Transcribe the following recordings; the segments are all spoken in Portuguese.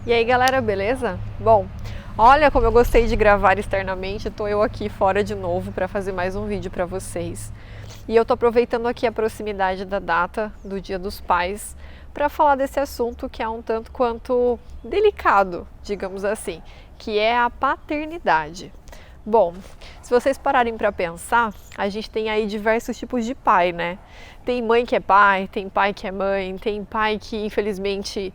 E aí galera, beleza? Bom, olha como eu gostei de gravar externamente, tô eu aqui fora de novo para fazer mais um vídeo para vocês. E eu tô aproveitando aqui a proximidade da data do Dia dos Pais para falar desse assunto que é um tanto quanto delicado, digamos assim, que é a paternidade. Bom, se vocês pararem para pensar, a gente tem aí diversos tipos de pai, né? Tem mãe que é pai, tem pai que é mãe, tem pai que infelizmente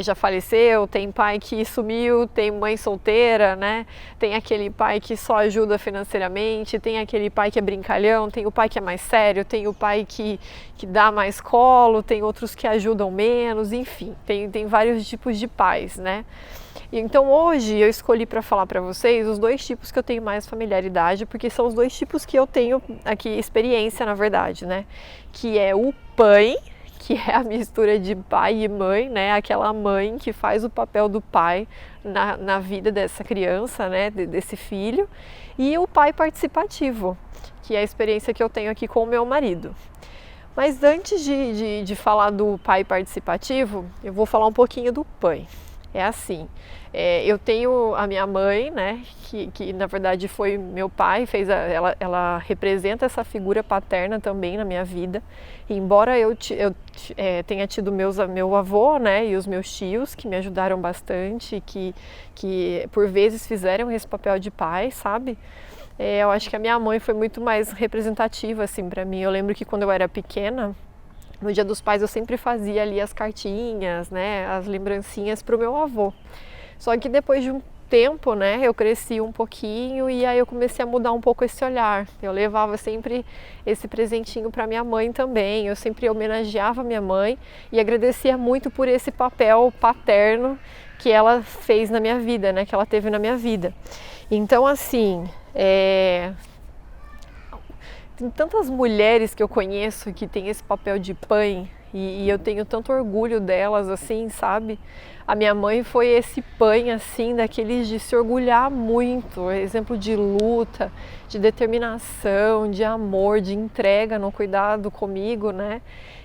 já faleceu, tem pai que sumiu, tem mãe solteira, né? Tem aquele pai que só ajuda financeiramente, tem aquele pai que é brincalhão, tem o pai que é mais sério, tem o pai que dá mais colo, tem outros que ajudam menos, enfim, tem vários tipos de pais, né? Então hoje eu escolhi para falar para vocês os dois tipos que eu tenho mais familiaridade, porque são os dois tipos que eu tenho aqui experiência, na verdade, né? Que é o pai, que é a mistura de pai e mãe, né? Aquela mãe que faz o papel do pai na vida dessa criança, né? Desse filho. E o pai participativo, que é a experiência que eu tenho aqui com o meu marido. Mas antes de falar do pai participativo, eu vou falar um pouquinho do pai. É assim, eu tenho a minha mãe, né, que na verdade foi meu pai, ela representa essa figura paterna também na minha vida. E embora eu tenha tido meu avô, né, e os meus tios que me ajudaram bastante, que por vezes fizeram esse papel de pai, sabe? Eu acho que a minha mãe foi muito mais representativa assim para mim. Eu lembro que quando eu era pequena, no Dia dos Pais eu sempre fazia ali as cartinhas, né, as lembrancinhas para o meu avô. Só que depois de um tempo, né, eu cresci um pouquinho e aí eu comecei a mudar um pouco esse olhar. Eu levava sempre esse presentinho para minha mãe também. Eu sempre homenageava minha mãe e agradecia muito por esse papel paterno que ela fez na minha vida, né, que ela teve na minha vida. Então, assim, tem tantas mulheres que eu conheço que tem esse papel de pai e eu tenho tanto orgulho delas, assim, sabe? A minha mãe foi esse pai, assim, daqueles de se orgulhar muito, exemplo de luta, de determinação, de amor, de entrega no cuidado comigo, né?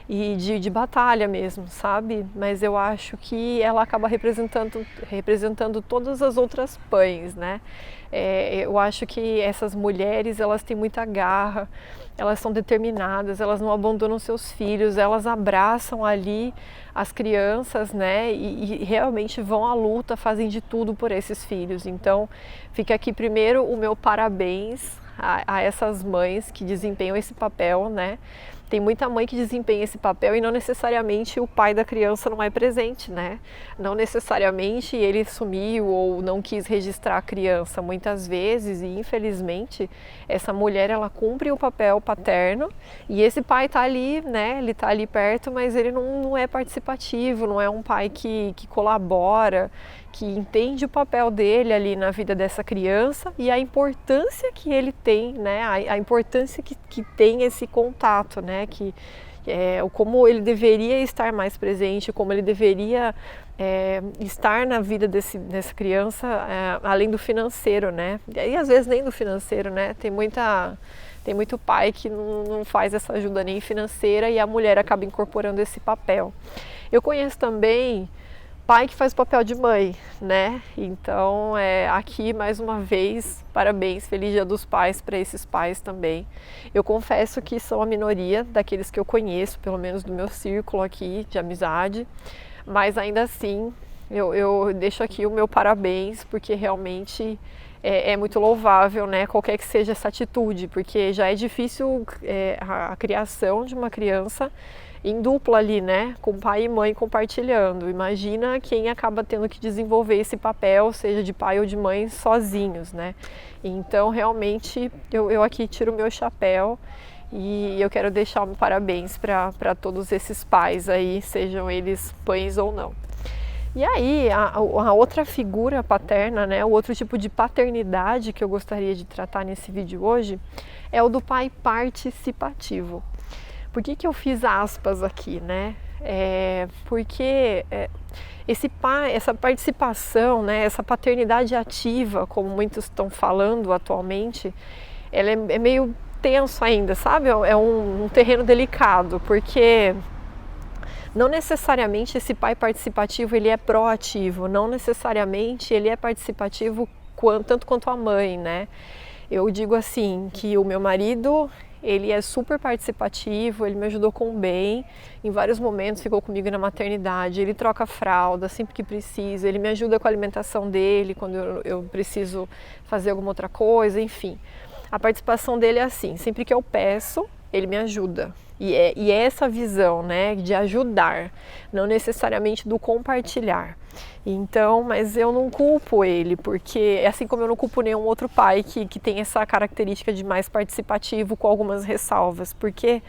E de batalha mesmo, sabe? Mas eu acho que ela acaba representando todas as outras pães, né? Eu acho que essas mulheres, elas têm muita garra, elas são determinadas, elas não abandonam seus filhos, elas abraçam ali as crianças, né? E realmente vão à luta, fazem de tudo por esses filhos. Então, fica aqui primeiro o meu parabéns a essas mães que desempenham esse papel, né? Tem muita mãe que desempenha esse papel e não necessariamente o pai da criança não é presente, né? Não necessariamente ele sumiu ou não quis registrar a criança. Muitas vezes, e infelizmente, essa mulher ela cumpre o papel paterno e esse pai tá ali, né? Ele tá ali perto, mas ele não é participativo, não é um pai que colabora, que entende o papel dele ali na vida dessa criança e a importância que ele tem, né? A importância que tem esse contato, né? Como ele deveria estar mais presente, como ele deveria estar na vida dessa criança, além do financeiro, né? E às vezes nem do financeiro, né? Tem muito pai que não faz essa ajuda nem financeira e a mulher acaba incorporando esse papel. Eu conheço também pai que faz o papel de mãe, né? Então, aqui mais uma vez, parabéns, feliz Dia dos Pais para esses pais também. Eu confesso que são a minoria daqueles que eu conheço, pelo menos do meu círculo aqui de amizade, mas ainda assim eu deixo aqui o meu parabéns, porque realmente é muito louvável, né? Qualquer que seja essa atitude, porque já é difícil a criação de uma criança em dupla ali, né, com pai e mãe compartilhando. Imagina quem acaba tendo que desenvolver esse papel, seja de pai ou de mãe, sozinhos, né? Então, realmente, eu aqui tiro o meu chapéu e eu quero deixar um parabéns para todos esses pais aí, sejam eles pães ou não. E aí, a outra figura paterna, né, o outro tipo de paternidade que eu gostaria de tratar nesse vídeo hoje é o do pai participativo. Por que eu fiz aspas aqui, né? Porque essa participação, né, essa paternidade ativa, como muitos estão falando atualmente, ela é meio tenso ainda, sabe? É um terreno delicado, porque não necessariamente esse pai participativo ele é proativo, não necessariamente ele é participativo tanto quanto a mãe, né? Eu digo assim, que o meu marido, ele é super participativo, ele me ajudou com o bem, em vários momentos ficou comigo na maternidade, ele troca fralda sempre que precisa, ele me ajuda com a alimentação dele quando eu preciso fazer alguma outra coisa, enfim. A participação dele é assim, sempre que eu peço, ele me ajuda. E é essa visão, né, de ajudar, não necessariamente do compartilhar. Então, mas eu não culpo ele, porque assim como eu não culpo nenhum outro pai que tem essa característica de mais participativo com algumas ressalvas, porque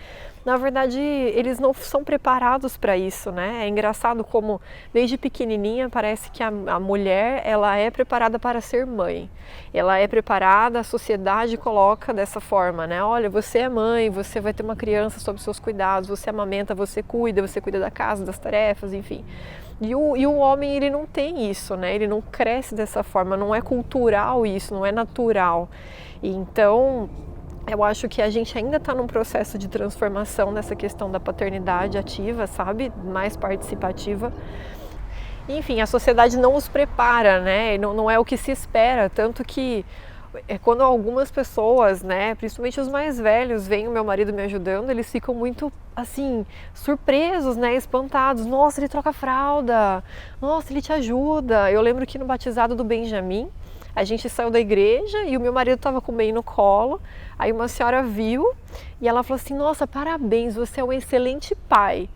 na verdade eles não são preparados para isso, né? É engraçado como desde pequenininha parece que a mulher ela é preparada para ser mãe, ela é preparada, a sociedade coloca dessa forma, né? Olha, você é mãe, você vai ter uma criança sob seus cuidados, você amamenta, você cuida da casa, das tarefas, enfim. E o homem, ele não tem isso, né? Ele não cresce dessa forma, não é cultural isso, não é natural. Então, eu acho que a gente ainda está num processo de transformação nessa questão da paternidade ativa, sabe? Mais participativa. Enfim, a sociedade não os prepara, né? Não é o que se espera, tanto que quando algumas pessoas, né, principalmente os mais velhos, veem o meu marido me ajudando, eles ficam muito, assim, surpresos, né, espantados. Nossa, ele troca fralda, nossa, ele te ajuda. Eu lembro que no batizado do Benjamin, a gente saiu da igreja e o meu marido estava com o Ben no colo, aí uma senhora viu e ela falou assim, nossa, parabéns, você é um excelente pai.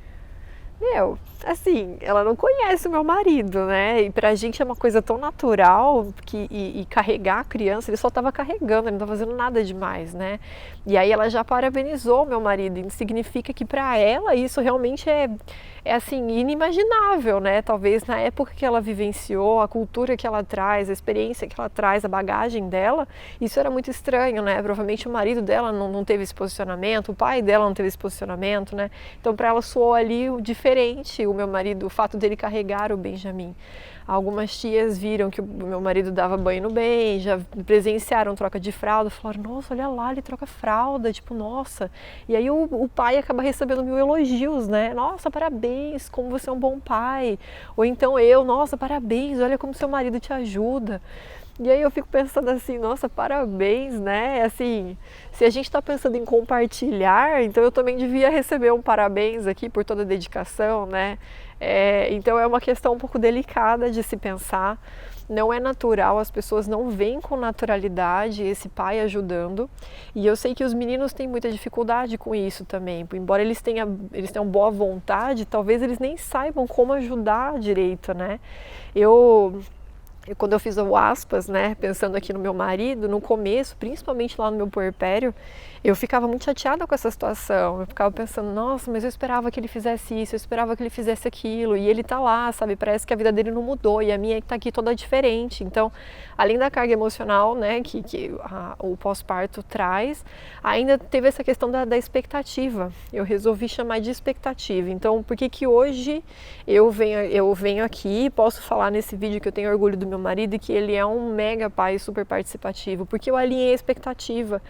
Meu, assim, ela não conhece o meu marido, né? E pra gente é uma coisa tão natural e carregar a criança, ele só estava carregando, ele não estava fazendo nada demais, né? E aí ela já parabenizou o meu marido, e significa que para ela isso realmente é assim, inimaginável, né? Talvez na época que ela vivenciou, a cultura que ela traz, a experiência que ela traz, a bagagem dela, isso era muito estranho, né? Provavelmente o marido dela não teve esse posicionamento, o pai dela não teve esse posicionamento, né? Então para ela soou ali o diferente, o meu marido, o fato dele carregar o Benjamin. Algumas tias viram que o meu marido dava banho no Ben, já presenciaram troca de fralda, falaram, nossa, olha lá, ele troca fralda, tipo, nossa. E aí o pai acaba recebendo mil elogios, né? Nossa, parabéns, como você é um bom pai. Ou então nossa, parabéns, olha como seu marido te ajuda. E aí eu fico pensando assim, nossa, parabéns, né? Assim, se a gente está pensando em compartilhar, então eu também devia receber um parabéns aqui por toda a dedicação, né? Então é uma questão um pouco delicada de se pensar. Não é natural, as pessoas não veem com naturalidade esse pai ajudando. E eu sei que os meninos têm muita dificuldade com isso também. Embora eles tenham boa vontade, talvez eles nem saibam como ajudar direito, né? Quando eu fiz o aspas, né, pensando aqui no meu marido, no começo, principalmente lá no meu puerpério, eu ficava muito chateada com essa situação. Eu ficava pensando, nossa, mas eu esperava que ele fizesse isso, eu esperava que ele fizesse aquilo, e ele tá lá, sabe? Parece que a vida dele não mudou, e a minha é que tá aqui toda diferente. Então, além da carga emocional, né, que o pós-parto traz, ainda teve essa questão da expectativa. Eu resolvi chamar de expectativa. Então, por que hoje eu venho aqui, posso falar nesse vídeo que eu tenho orgulho do meu marido e que ele é um mega pai super participativo, porque eu alinhei a expectativa.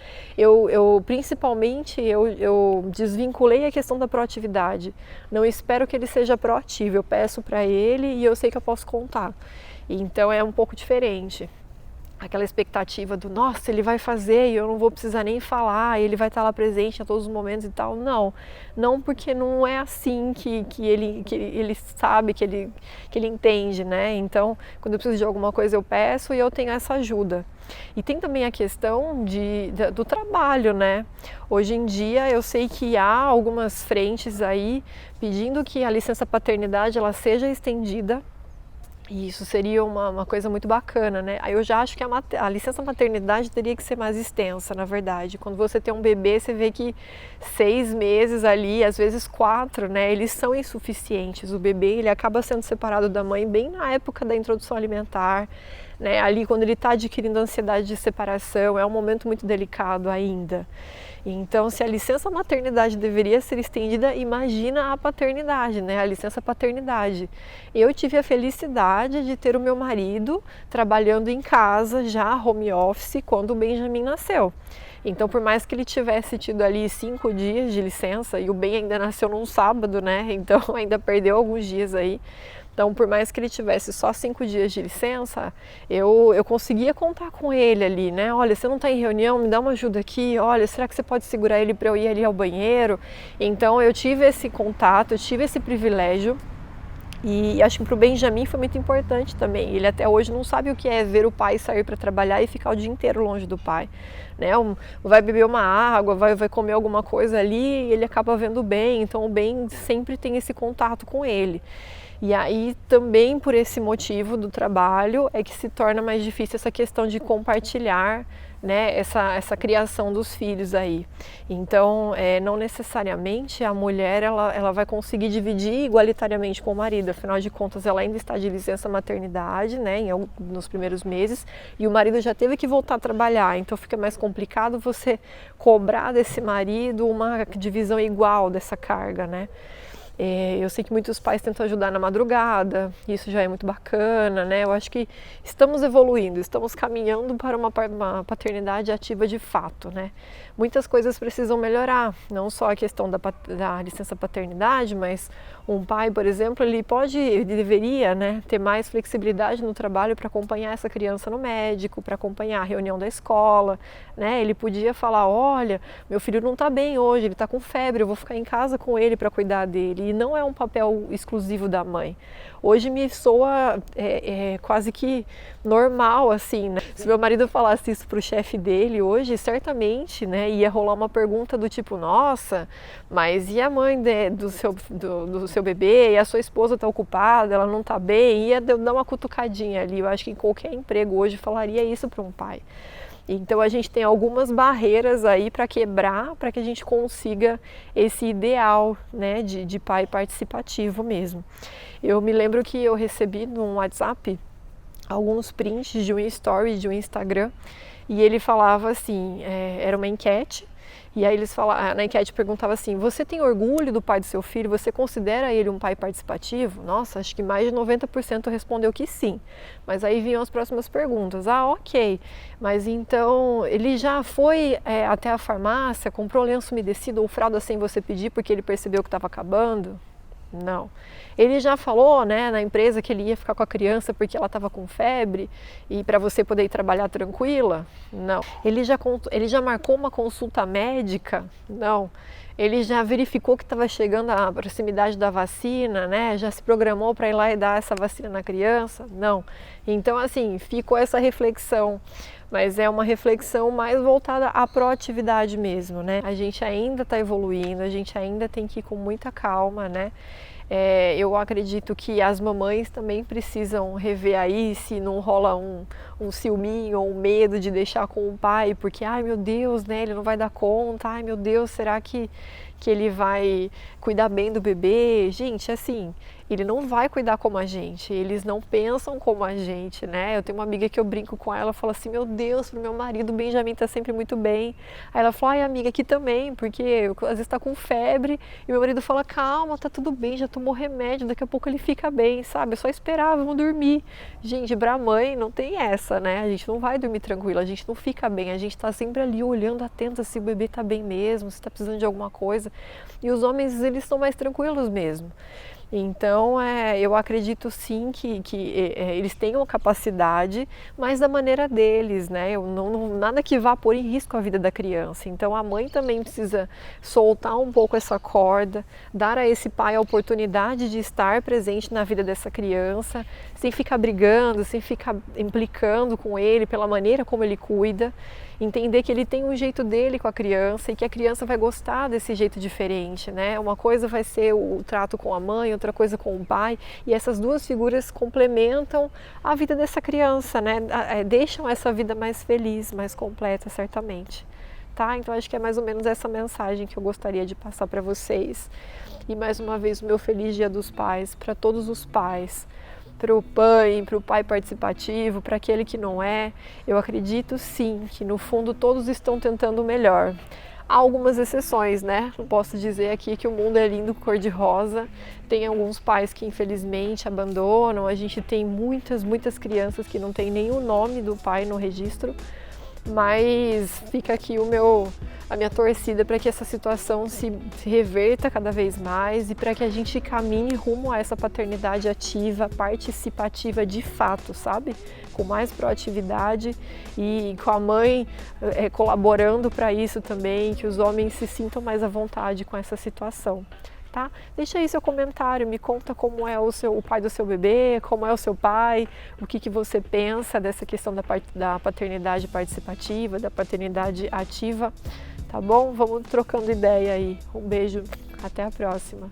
Principalmente eu desvinculei a questão da proatividade. Não espero que ele seja proativo, eu peço para ele e eu sei que eu posso contar. Então é um pouco diferente. Aquela expectativa do, nossa, ele vai fazer e eu não vou precisar nem falar, ele vai estar lá presente a todos os momentos e tal. Não porque não é assim que ele sabe, que ele entende, né? Então, quando eu preciso de alguma coisa eu peço e eu tenho essa ajuda. E tem também a questão do trabalho, né? Hoje em dia eu sei que há algumas frentes aí pedindo que a licença paternidade ela seja estendida. E isso seria uma coisa muito bacana, né? Aí eu já acho que a licença maternidade teria que ser mais extensa, na verdade. Quando você tem um bebê, você vê que 6 meses ali, às vezes 4, né? Eles são insuficientes. O bebê, ele acaba sendo separado da mãe bem na época da introdução alimentar, né? Ali quando ele está adquirindo ansiedade de separação, é um momento muito delicado ainda. Então, se a licença maternidade deveria ser estendida, imagina a paternidade, né? A licença paternidade. Eu tive a felicidade felicidade de ter o meu marido trabalhando em casa, já home office, quando o Benjamin nasceu. Então, por mais que ele tivesse tido ali 5 dias de licença, e o Ben ainda nasceu num sábado, né? Então ainda perdeu alguns dias aí. Então, por mais que ele tivesse só 5 dias de licença, eu conseguia contar com ele ali, né? Olha, você não está em reunião, me dá uma ajuda aqui. Olha, será que você pode segurar ele para eu ir ali ao banheiro? Então, eu tive esse contato, eu tive esse privilégio. E acho que para o Benjamin foi muito importante também. Ele até hoje não sabe o que é ver o pai sair para trabalhar e ficar o dia inteiro longe do pai, né? Vai beber uma água, vai comer alguma coisa ali e ele acaba vendo o Ben. Então o Ben sempre tem esse contato com ele. E aí também por esse motivo do trabalho é que se torna mais difícil essa questão de compartilhar, né, essa criação dos filhos aí. Então, não necessariamente a mulher ela vai conseguir dividir igualitariamente com o marido, afinal de contas ela ainda está de licença maternidade, né, nos primeiros meses, e o marido já teve que voltar a trabalhar, então fica mais complicado você cobrar desse marido uma divisão igual dessa carga, né. Eu sei que muitos pais tentam ajudar na madrugada, isso já é muito bacana, né? Eu acho que estamos evoluindo, estamos caminhando para uma paternidade ativa de fato, né? Muitas coisas precisam melhorar, não só a questão da licença paternidade, mas um pai, por exemplo, ele deveria, né, ter mais flexibilidade no trabalho para acompanhar essa criança no médico, para acompanhar a reunião da escola, né? Ele podia falar, olha, meu filho não está bem hoje, ele está com febre, eu vou ficar em casa com ele para cuidar dele. E não é um papel exclusivo da mãe. Hoje me soa quase que normal, assim, né? Se meu marido falasse isso para o chefe dele hoje, certamente, né, ia rolar uma pergunta do tipo, nossa, mas e a mãe do seu bebê? E a sua esposa está ocupada, ela não está bem? Ia dar uma cutucadinha ali. Eu acho que em qualquer emprego hoje falaria isso para um pai. Então a gente tem algumas barreiras aí para quebrar, para que a gente consiga esse ideal, né, de pai participativo mesmo. Eu me lembro que eu recebi no WhatsApp alguns prints de um story de um Instagram e ele falava assim, era uma enquete. E aí na enquete perguntava assim, você tem orgulho do pai do seu filho? Você considera ele um pai participativo? Nossa, acho que mais de 90% respondeu que sim. Mas aí vinham as próximas perguntas. Ah, ok, mas então ele já foi até a farmácia, comprou lenço umedecido ou fralda sem você pedir porque ele percebeu que estava acabando? Não. Ele já falou, né, na empresa que ele ia ficar com a criança porque ela estava com febre e para você poder ir trabalhar tranquila? Não. Ele já marcou uma consulta médica? Não. Ele já verificou que estava chegando a proximidade da vacina, né? Já se programou para ir lá e dar essa vacina na criança? Não. Então, assim, ficou essa reflexão. Mas é uma reflexão mais voltada à proatividade mesmo, né? A gente ainda está evoluindo, a gente ainda tem que ir com muita calma, né? Eu acredito que as mamães também precisam rever aí se não rola um ciúminho ou um medo de deixar com o pai, porque, ai meu Deus, né, ele não vai dar conta, ai meu Deus, será que ele vai cuidar bem do bebê? Gente, assim, ele não vai cuidar como a gente, eles não pensam como a gente, né? Eu tenho uma amiga que eu brinco com ela, fala assim, meu Deus, pro meu marido o Benjamin tá sempre muito bem. Aí ela fala, ai amiga, aqui também, porque às vezes tá com febre, e meu marido fala, calma, tá tudo bem, já tomou remédio, daqui a pouco ele fica bem, sabe? É só esperar, vamos dormir. Gente, pra mãe não tem essa, né? A gente não vai dormir tranquilo, a gente não fica bem, a gente tá sempre ali olhando atenta se o bebê tá bem mesmo, se tá precisando de alguma coisa. E os homens, eles estão mais tranquilos mesmo. Então, eu acredito sim que eles tenham capacidade, mas da maneira deles, né? Nada que vá pôr em risco a vida da criança. Então, a mãe também precisa soltar um pouco essa corda, dar a esse pai a oportunidade de estar presente na vida dessa criança, sem ficar brigando, sem ficar implicando com ele pela maneira como ele cuida. Entender que ele tem um jeito dele com a criança e que a criança vai gostar desse jeito diferente, né? Uma coisa vai ser o trato com a mãe, outra coisa com o pai, e essas duas figuras complementam a vida dessa criança, né? Deixam essa vida mais feliz, mais completa, certamente. Tá? Então acho que é mais ou menos essa mensagem que eu gostaria de passar para vocês. E mais uma vez o meu feliz Dia dos Pais para todos os pais. Para o pai participativo, para aquele que não é. Eu acredito sim que no fundo todos estão tentando o melhor. Há algumas exceções, né? Não posso dizer aqui que o mundo é lindo cor-de-rosa. Tem alguns pais que infelizmente abandonam. A gente tem muitas crianças que não tem nem o nome do pai no registro. Mas fica aqui a minha torcida para que essa situação se reverta cada vez mais e para que a gente caminhe rumo a essa paternidade ativa, participativa de fato, sabe? Com mais proatividade e com a mãe colaborando para isso também, que os homens se sintam mais à vontade com essa situação. Tá? Deixa aí seu comentário, me conta como é o pai do seu bebê, como é o seu pai, o que você pensa dessa questão da paternidade participativa, da paternidade ativa, tá bom? Vamos trocando ideia aí. Um beijo, até a próxima.